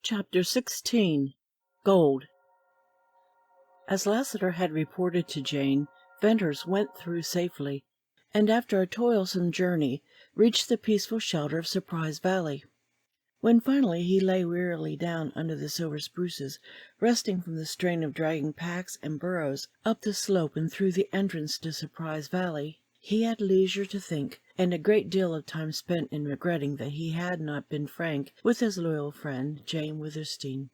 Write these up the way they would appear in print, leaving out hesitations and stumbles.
Chapter 16. Gold. As Lassiter had reported to Jane, Venters went through safely, and after a toilsome journey, reached the peaceful shelter of Surprise Valley. When finally he lay wearily down under the silver spruces, resting from the strain of dragging packs and burros up the slope and through the entrance to Surprise Valley, he had leisure to think, and a great deal of time spent in regretting that he had not been frank with his loyal friend, Jane Withersteen.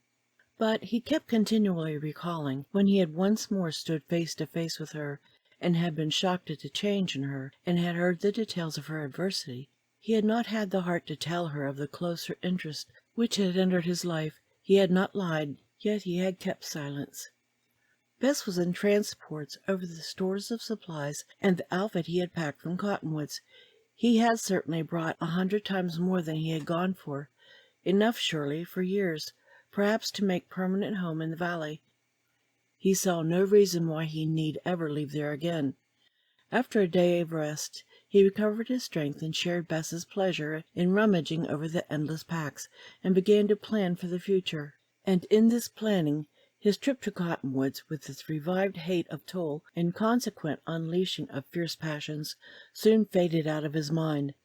But he kept continually recalling, when he had once more stood face to face with her, and had been shocked at the change in her, and had heard the details of her adversity, he had not had the heart to tell her of the closer interest which had entered his life. He had not lied, yet he had kept silence. Bess was in transports over the stores of supplies and the outfit he had packed from Cottonwoods. He had certainly brought 100 times more than he had gone for, enough surely for years, perhaps to make permanent home in the valley. He saw no reason why he need ever leave there again. After a day of rest, he recovered his strength and shared Bess's pleasure in rummaging over the endless packs, and began to plan for the future. And in this planning, his trip to Cottonwoods, with its revived hate of toil and consequent unleashing of fierce passions, soon faded out of his mind.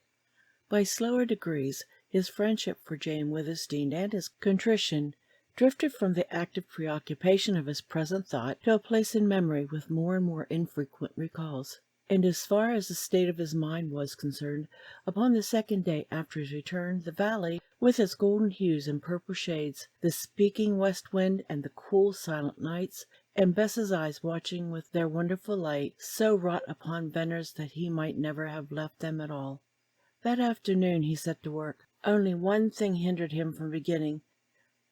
By slower degrees, his friendship for Jane Withersteen and his contrition drifted from the active preoccupation of his present thought to a place in memory with more and more infrequent recalls. And as far as the state of his mind was concerned, upon the second day after his return, the valley, with its golden hues and purple shades, the speaking west wind and the cool, silent nights, and Bess's eyes watching with their wonderful light, so wrought upon Venters that he might never have left them at all. That afternoon he set to work. Only one thing hindered him from beginning,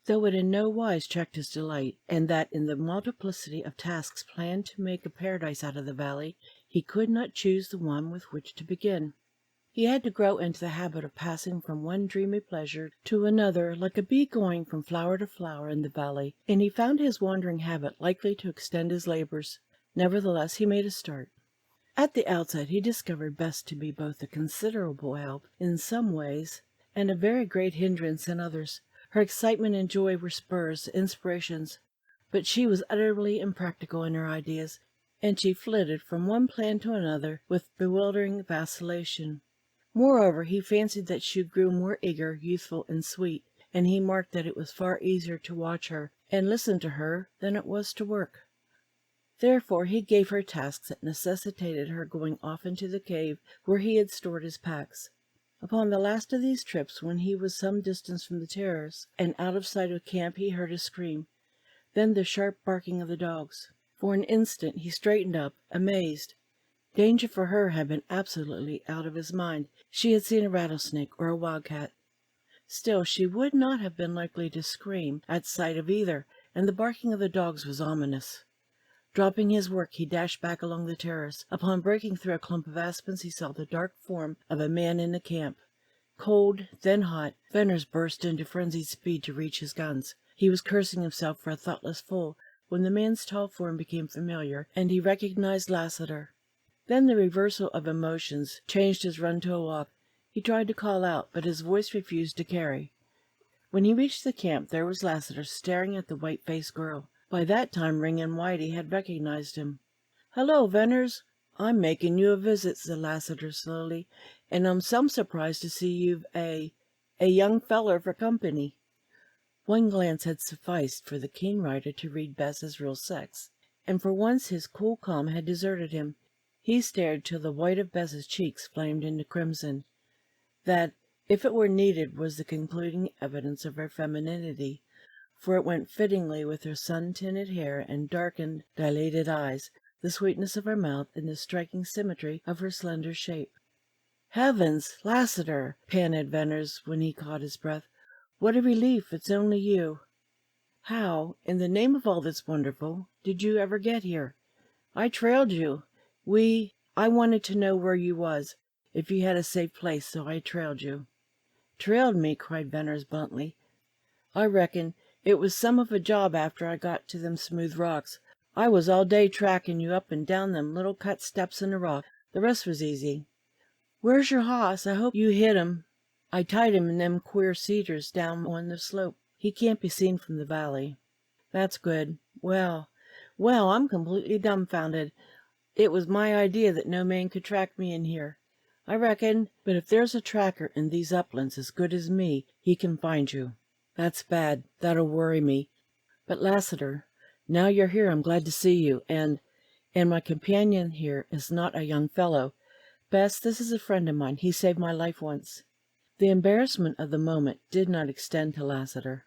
though it in no wise checked his delight, and that in the multiplicity of tasks planned to make a paradise out of the valley, he could not choose the one with which to begin. He had to grow into the habit of passing from one dreamy pleasure to another, like a bee going from flower to flower in the valley, and he found his wandering habit likely to extend his labors. Nevertheless, he made a start. At the outset, he discovered Bess to be both a considerable help in some ways and a very great hindrance in others. Her excitement and joy were spurs, inspirations, but she was utterly impractical in her ideas, and she flitted from one plan to another with bewildering vacillation. Moreover, he fancied that she grew more eager, youthful, and sweet, and he marked that it was far easier to watch her and listen to her than it was to work. Therefore he gave her tasks that necessitated her going off into the cave where he had stored his packs. Upon the last of these trips, when he was some distance from the terrace and out of sight of camp, he heard a scream, then the sharp barking of the dogs. For an instant he straightened up, amazed. Danger for her had been absolutely out of his mind. She had seen a rattlesnake or a wildcat. Still, she would not have been likely to scream at sight of either, and the barking of the dogs was ominous. Dropping his work, he dashed back along the terrace. Upon breaking through a clump of aspens, he saw the dark form of a man in the camp. Cold, then hot, Venters burst into frenzied speed to reach his guns. He was cursing himself for a thoughtless fool when the man's tall form became familiar, and he recognized Lassiter. Then the reversal of emotions changed his run to a walk. He tried to call out, but his voice refused to carry. When he reached the camp, there was Lassiter staring at the white-faced girl. By that time Ring and Whitey had recognized him. "Hello, Venters. I'm making you a visit," said Lassiter slowly, "and I'm some surprised to see you've a young feller for company." One glance had sufficed for the keen rider to read Bess's real sex, and for once his cool calm had deserted him. He stared till the white of Bess's cheeks flamed into crimson. That, if it were needed, was the concluding evidence of her femininity, for it went fittingly with her sun-tinted hair and darkened, dilated eyes, the sweetness of her mouth, and the striking symmetry of her slender shape. "Heavens, Lassiter!" panted Venters when he caught his breath. "What a relief it's only you! How, in the name of all that's wonderful, did you ever get here? I trailed you. I wanted to know where you was, if you had a safe place, so I trailed you." "Trailed me?" cried Venters bluntly. "I reckon it was some of a job after I got to them smooth rocks. I was all day tracking you up and down them little cut steps in the rock. The rest was easy. Where's your hoss? I hope you hit him." "I tied him in them queer cedars down on the slope. He can't be seen from the valley." "That's good. Well, I'm completely dumbfounded. It was my idea that no man could track me in here, I reckon, but if there's a tracker in these uplands as good as me, he can find you." "That's bad. That'll worry me. But Lassiter, now you're here, I'm glad to see you, and my companion here is not a young fellow. Bess, this is a friend of mine. He saved my life once." The embarrassment of the moment did not extend to Lassiter.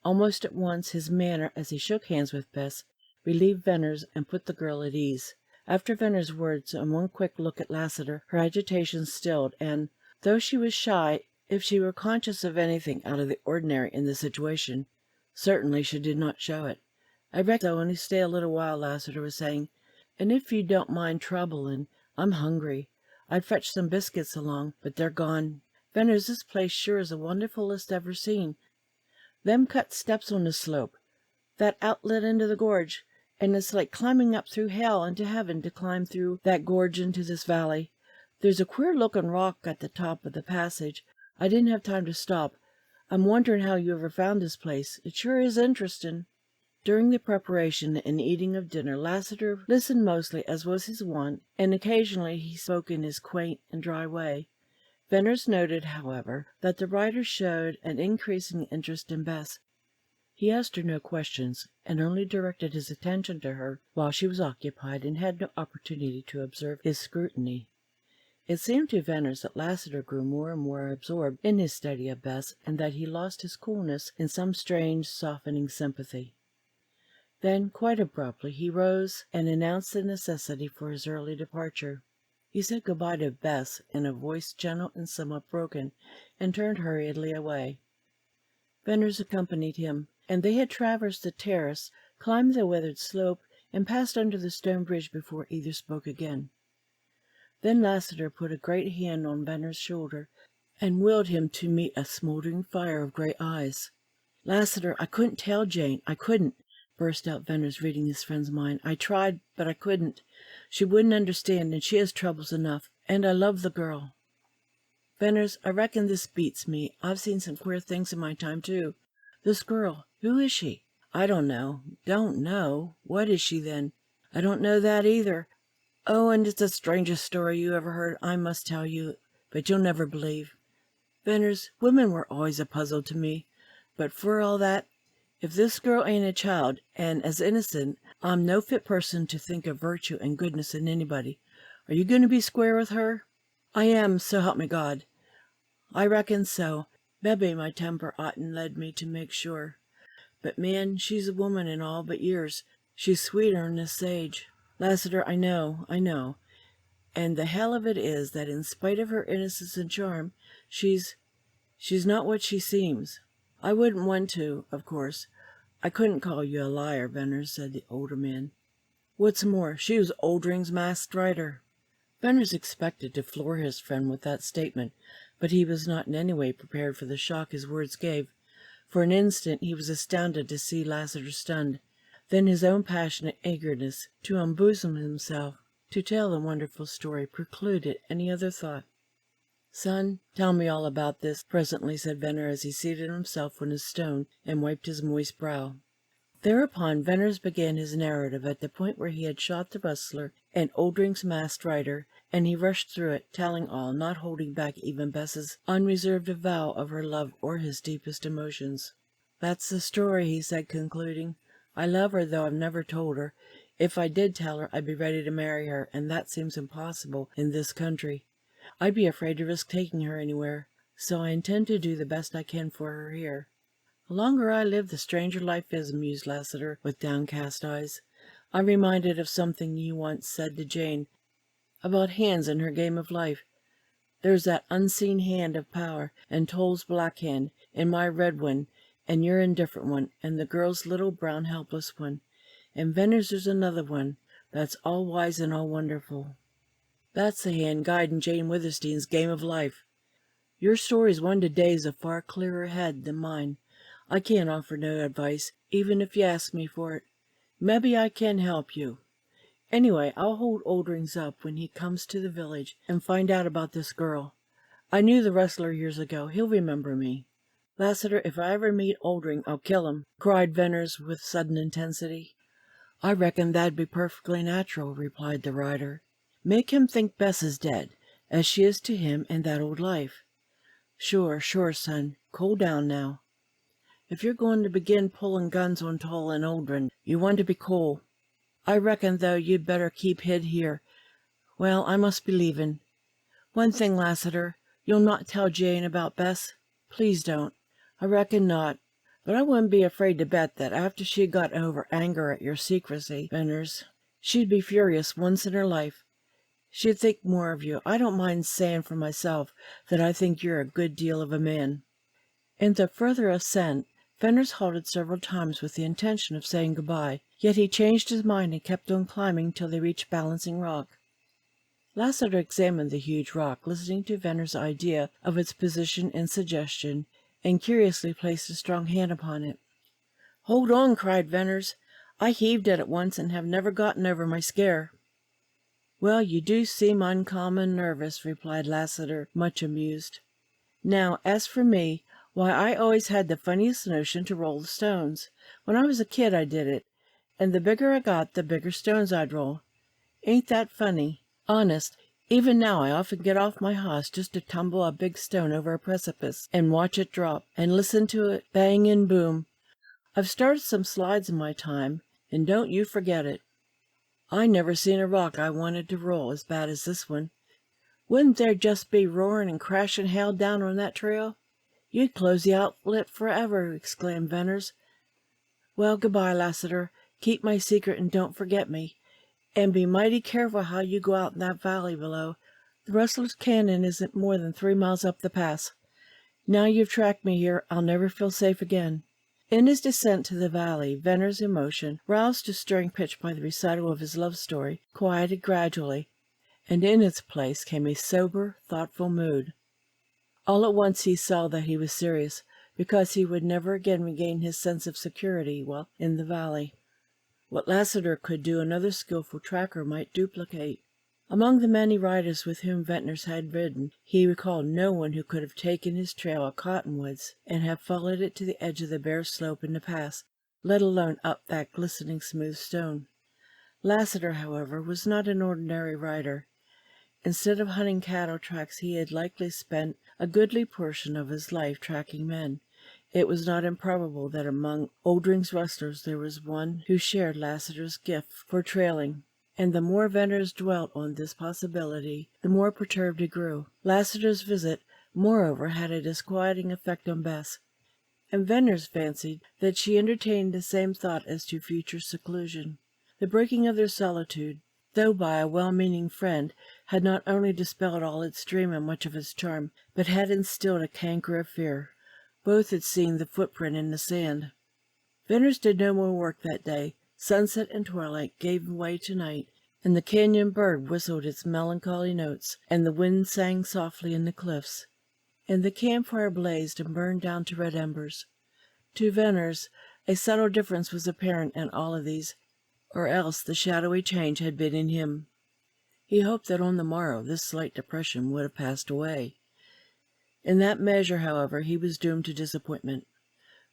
Almost at once his manner as he shook hands with Bess relieved Venner's and put the girl at ease. After Venner's words and one quick look at Lassiter, her agitation stilled, and, though she was shy, if she were conscious of anything out of the ordinary in the situation, certainly she did not show it. "I reckon I'll only stay a little while," Lassiter was saying, "and if you don't mind troublin', I'm hungry. I fetched some biscuits along, but they're gone. Venner's, this place sure is the wonderfulest ever seen. Them cut steps on the slope, that outlet into the gorge, and it's like climbing up through hell into heaven to climb through that gorge into this valley. There's a queer-looking rock at the top of the passage. I didn't have time to stop. I'm wondering how you ever found this place. It sure is interesting." During the preparation and eating of dinner, Lassiter listened mostly, as was his wont, and occasionally he spoke in his quaint and dry way. Venner's noted, however, that the writer showed an increasing interest in Bess. He asked her no questions, and only directed his attention to her while she was occupied and had no opportunity to observe his scrutiny. It seemed to Venner's that Lassiter grew more and more absorbed in his study of Bess, and that he lost his coolness in some strange, softening sympathy. Then, quite abruptly, he rose and announced the necessity for his early departure. He said good-bye to Bess in a voice gentle and somewhat broken, and turned hurriedly away. Venner's accompanied him, and they had traversed the terrace, climbed the weathered slope, and passed under the stone bridge before either spoke again. Then Lassiter put a great hand on Venner's shoulder and willed him to meet a smoldering fire of gray eyes. "Lassiter, I couldn't tell Jane. I couldn't," burst out Venner's, reading his friend's mind. "I tried, but I couldn't. She wouldn't understand, and she has troubles enough. And I love the girl. Venner's, I reckon this beats me. I've seen some queer things in my time, too. This girl, who is she?" "I don't know." "Don't know? What is she, then?" "I don't know that either. Oh, and it's the strangest story you ever heard. I must tell you, but you'll never believe. Venner's, women were always a puzzle to me. But for all that, if this girl ain't a child, and as innocent, I'm no fit person to think of virtue and goodness in anybody. Are you going to be square with her?" "I am, so help me God." "I reckon so. Mebbe my temper oughtn't led me to make sure. But, man, she's a woman in all but years. She's sweeter'n a sage. Lassiter, I know. And the hell of it is that in spite of her innocence and charm, she's not what she seems. I wouldn't want to, of course. I couldn't call you a liar, Venner," said the older man. "What's more, she was Oldring's masked rider." Venner expected to floor his friend with that statement, but he was not in any way prepared for the shock his words gave. For an instant he was astounded to see Lassiter stunned. Then his own passionate eagerness to unbosom himself, to tell the wonderful story, precluded any other thought. "Son, tell me all about this," presently said Venner as he seated himself on his stone and wiped his moist brow. Thereupon Venner began his narrative at the point where he had shot the rustler and Oldring's masked rider, and he rushed through it, telling all, not holding back even Bess's unreserved avowal of her love or his deepest emotions. "That's the story," he said, concluding. "I love her, though I've never told her. If I did tell her, I'd be ready to marry her, and that seems impossible in this country. I'd be afraid to risk taking her anywhere, so I intend to do the best I can for her here." "The longer I live, the stranger life is," mused Lassiter, with downcast eyes. "I'm reminded of something you once said to Jane about hands in her game of life. There's that unseen hand of power, and Toll's black hand, and my red one, and your indifferent one, and the girl's little brown helpless one. And Venner's there's another one, that's all wise and all wonderful. That's the hand guiding Jane Withersteen's game of life. Your story's one today's a far clearer head than mine. I can't offer no advice, even if you ask me for it. Maybe I can help you. Anyway, I'll hold Oldring's up when he comes to the village and find out about this girl. I knew the rustler years ago. He'll remember me." "Lassiter, if I ever meet Oldring, I'll kill him," cried Venners with sudden intensity. "I reckon that'd be perfectly natural," replied the rider. "Make him think Bess is dead, as she is to him in that old life. Sure, sure, son. Cool down now. If you're going to begin pulling guns on Toll and Oldring, you want to be cool. I reckon, though, you'd better keep hid here. Well, I must be leaving. One thing, Lassiter, you'll not tell Jane about Bess? Please don't." "I reckon not. But I wouldn't be afraid to bet that after she got over anger at your secrecy, Venners, she'd be furious once in her life. She'd think more of you. I don't mind saying for myself that I think you're a good deal of a man." In the further ascent, Venners halted several times with the intention of saying goodbye, yet he changed his mind and kept on climbing till they reached Balancing Rock. Lassiter examined the huge rock, listening to Venners' idea of its position and suggestion, and curiously placed a strong hand upon it. "Hold on!" cried Venners. "I heaved at it once and have never gotten over my scare." "Well, you do seem uncommon nervous," replied Lassiter, much amused. "Now, as for me, why, I always had the funniest notion to roll the stones. When I was a kid I did it, and the bigger I got, the bigger stones I'd roll. Ain't that funny? Honest, even now I often get off my hoss just to tumble a big stone over a precipice and watch it drop, and listen to it bang and boom. I've started some slides in my time, and don't you forget it. I never seen a rock I wanted to roll as bad as this one. Wouldn't there just be roaring and crashing hail down on that trail?" "You'd close the outlet forever," exclaimed Venners. "Well, goodbye, Lassiter. Keep my secret and don't forget me. And be mighty careful how you go out in that valley below. The Rustler's Canyon isn't more than 3 miles up the pass. Now you've tracked me here, I'll never feel safe again." In his descent to the valley, Venners' emotion, roused to stirring pitch by the recital of his love story, quieted gradually, and in its place came a sober, thoughtful mood. All at once he saw that he was serious, because he would never again regain his sense of security while in the valley. What Lassiter could do another skillful tracker might duplicate. Among the many riders with whom Ventners had ridden, he recalled no one who could have taken his trail at Cottonwoods and have followed it to the edge of the bare slope in the pass, let alone up that glistening smooth stone. Lassiter, however, was not an ordinary rider. Instead of hunting cattle tracks, he had likely spent a goodly portion of his life tracking men. It was not improbable that among Oldring's rustlers there was one who shared Lassiter's gift for trailing, and the more Ventners dwelt on this possibility, the more perturbed he grew. Lassiter's visit, moreover, had a disquieting effect on Bess, and Ventners fancied that she entertained the same thought as to future seclusion. The breaking of their solitude, though by a well-meaning friend, had not only dispelled all its dream and much of its charm, but had instilled a canker of fear. Both had seen the footprint in the sand. Ventners did no more work that day. Sunset and twilight gave way to night, and the canyon bird whistled its melancholy notes, and the wind sang softly in the cliffs, and the campfire blazed and burned down to red embers. To Ventners, a subtle difference was apparent in all of these, or else the shadowy change had been in him. He hoped that on the morrow this slight depression would have passed away. In that measure, however, he was doomed to disappointment.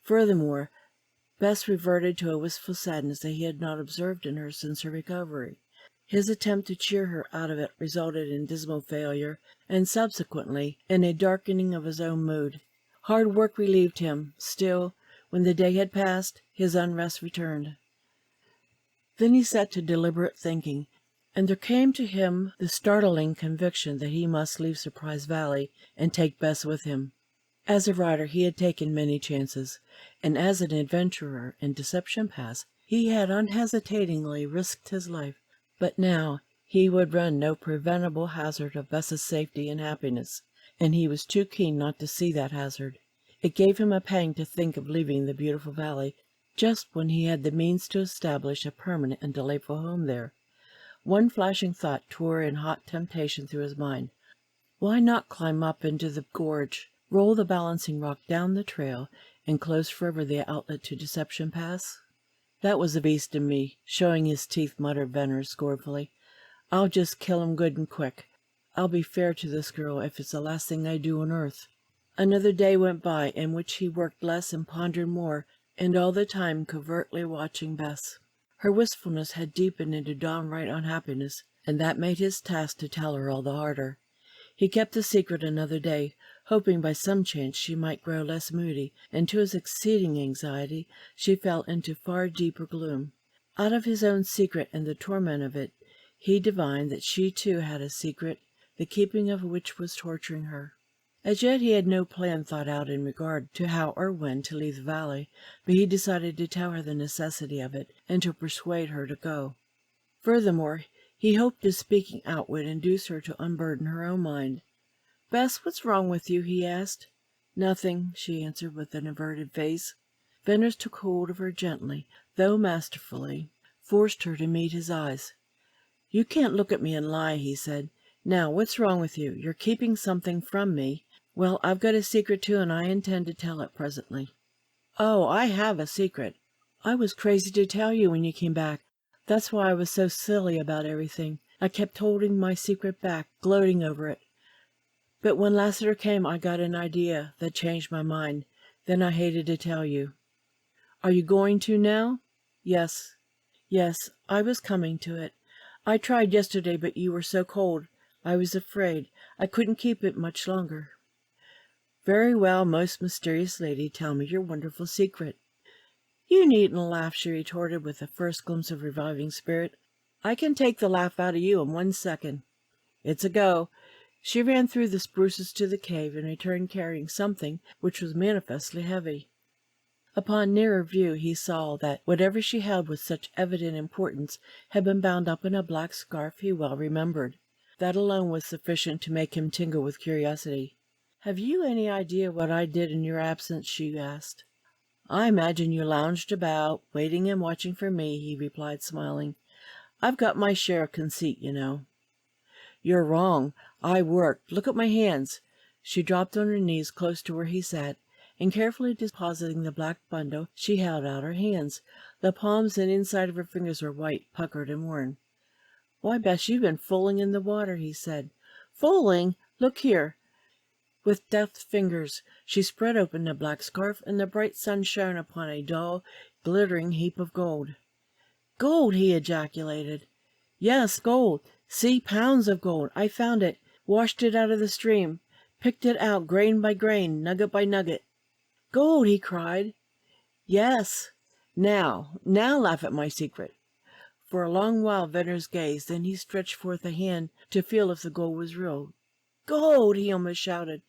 Furthermore, Bess reverted to a wistful sadness that he had not observed in her since her recovery. His attempt to cheer her out of it resulted in dismal failure, and subsequently in a darkening of his own mood. Hard work relieved him. Still, when the day had passed, his unrest returned. Then he set to deliberate thinking, and there came to him the startling conviction that he must leave Surprise Valley and take Bess with him. As a rider he had taken many chances, and as an adventurer in Deception Pass he had unhesitatingly risked his life, but now he would run no preventable hazard of Bess's safety and happiness, and he was too keen not to see that hazard. It gave him a pang to think of leaving the beautiful valley just when he had the means to establish a permanent and delightful home there. One flashing thought tore in hot temptation through his mind. Why not climb up into the gorge, roll the Balancing Rock down the trail, and close forever the outlet to Deception Pass? "That was the beast in me, showing his teeth," muttered Ventners scornfully. "I'll just kill him good and quick. I'll be fair to this girl if it's the last thing I do on earth." Another day went by in which he worked less and pondered more, and all the time covertly watching Bess. Her wistfulness had deepened into downright unhappiness, and that made his task to tell her all the harder. He kept the secret another day, hoping by some chance she might grow less moody, and to his exceeding anxiety she fell into far deeper gloom. Out of his own secret and the torment of it, he divined that she too had a secret, the keeping of which was torturing her. As yet he had no plan thought out in regard to how or when to leave the valley, but he decided to tell her the necessity of it, and to persuade her to go. Furthermore, he hoped his speaking out would induce her to unburden her own mind. "Bess, what's wrong with you?" he asked. "Nothing," she answered with an averted face. Venters took hold of her gently, though masterfully, forced her to meet his eyes. "You can't look at me and lie," he said. "Now, what's wrong with you? You're keeping something from me." "Well, I've got a secret too, and I intend to tell it presently." "Oh, I have a secret. I was crazy to tell you when you came back. That's why I was so silly about everything. I kept holding my secret back, gloating over it. But when Lassiter came, I got an idea that changed my mind. Then I hated to tell you." "Are you going to now?" Yes, I was coming to it. I tried yesterday, but you were so cold. I was afraid. I couldn't keep it much longer." "Very well, most mysterious lady, tell me your wonderful secret." "You needn't laugh," she retorted with the first glimpse of reviving spirit. "I can take the laugh out of you in 1 second. It's a go." She ran through the spruces to the cave and returned carrying something which was manifestly heavy. Upon nearer view he saw that whatever she held with such evident importance had been bound up in a black scarf he well remembered. That alone was sufficient to make him tingle with curiosity. "Have you any idea what I did in your absence?" she asked. "I imagine you lounged about, waiting and watching for me," he replied, smiling. "I've got my share of conceit, you know." "You're wrong. I worked. Look at my hands." She dropped on her knees close to where he sat, and carefully depositing the black bundle, she held out her hands. The palms and inside of her fingers were white, puckered, and worn. "Why, Bess, you've been fooling in the water," he said. "Fooling? Look here." With deft fingers she spread open the black scarf, and the bright sun shone upon a dull, glittering heap of gold. "Gold!" he ejaculated. "Yes, gold. See, pounds of gold. I found it, washed it out of the stream, picked it out grain by grain, nugget by nugget." "Gold!" he cried. "Yes. Now laugh at my secret." For a long while Venters gazed, then he stretched forth a hand to feel if the gold was real. "Gold!" he almost shouted.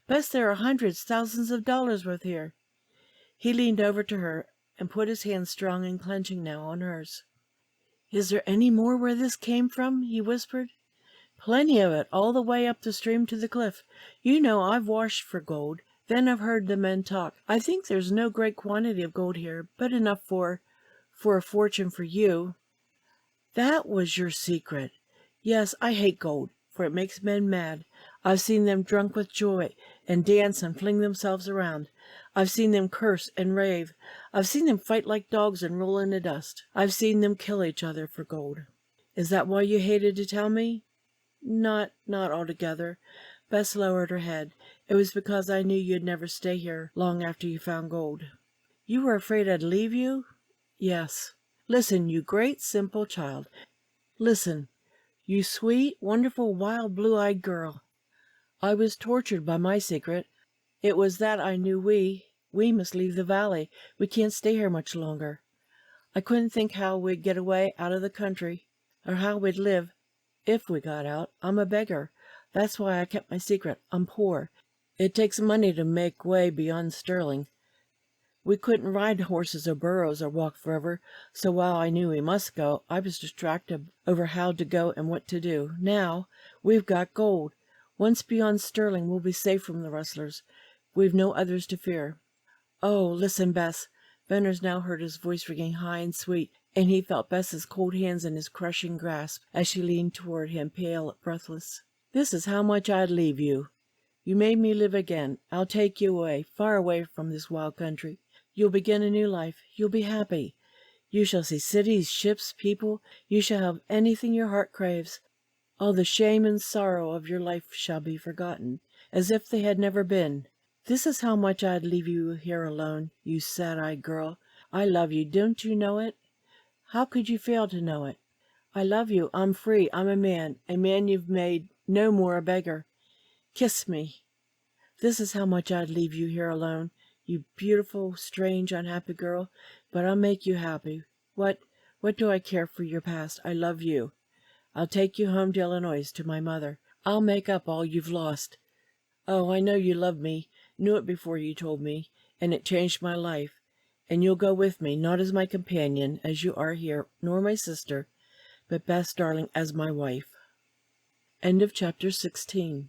"Bess, there are hundreds, thousands of dollars worth here." He leaned over to her and put his hand strong and clenching now on hers. "Is there any more where this came from?" he whispered. "Plenty of it, all the way up the stream to the cliff. You know I've washed for gold. Then I've heard the men talk. I think there's no great quantity of gold here, but enough for a fortune for you." "That was your secret." "Yes, I hate gold, for it makes men mad. I've seen them drunk with joy, and dance and fling themselves around. I've seen them curse and rave. I've seen them fight like dogs and roll in the dust. I've seen them kill each other for gold." "Is that why you hated to tell me?" Not altogether." Bess lowered her head. "It was because I knew you'd never stay here long after you found gold." "You were afraid I'd leave you?" "Yes." "Listen, you great, simple child. Listen, you sweet, wonderful, wild, blue-eyed girl. I was tortured by my secret. It was that I knew we must leave the valley. We can't stay here much longer. I couldn't think how we'd get away out of the country, or how we'd live if we got out. I'm a beggar. That's why I kept my secret. I'm poor. It takes money to make way beyond Sterling. We couldn't ride horses or burros or walk forever, so while I knew we must go, I was distracted over how to go and what to do. Now, we've got gold. Once beyond Sterling, we'll be safe from the rustlers. We've no others to fear. Oh, listen, Bess." Venters now heard his voice ringing high and sweet, and he felt Bess's cold hands in his crushing grasp as she leaned toward him, pale, breathless. "This is how much I'd leave you. You made me live again. I'll take you away, far away from this wild country. You'll begin a new life. You'll be happy. You shall see cities, ships, people. You shall have anything your heart craves. All the shame and sorrow of your life shall be forgotten, as if they had never been. This is how much I'd leave you here alone, you sad-eyed girl. I love you. Don't you know it? How could you fail to know it? I love you. I'm free. I'm a man you've made, no more a beggar. Kiss me. This is how much I'd leave you here alone, you beautiful, strange, unhappy girl, but I'll make you happy. What do I care for your past? I love you. I'll take you home to Illinois to my mother. I'll make up all you've lost. Oh, I know you love me, knew it before you told me, and it changed my life. And you'll go with me, not as my companion, as you are here, nor my sister, but Bess, darling, as my wife. End of chapter 16.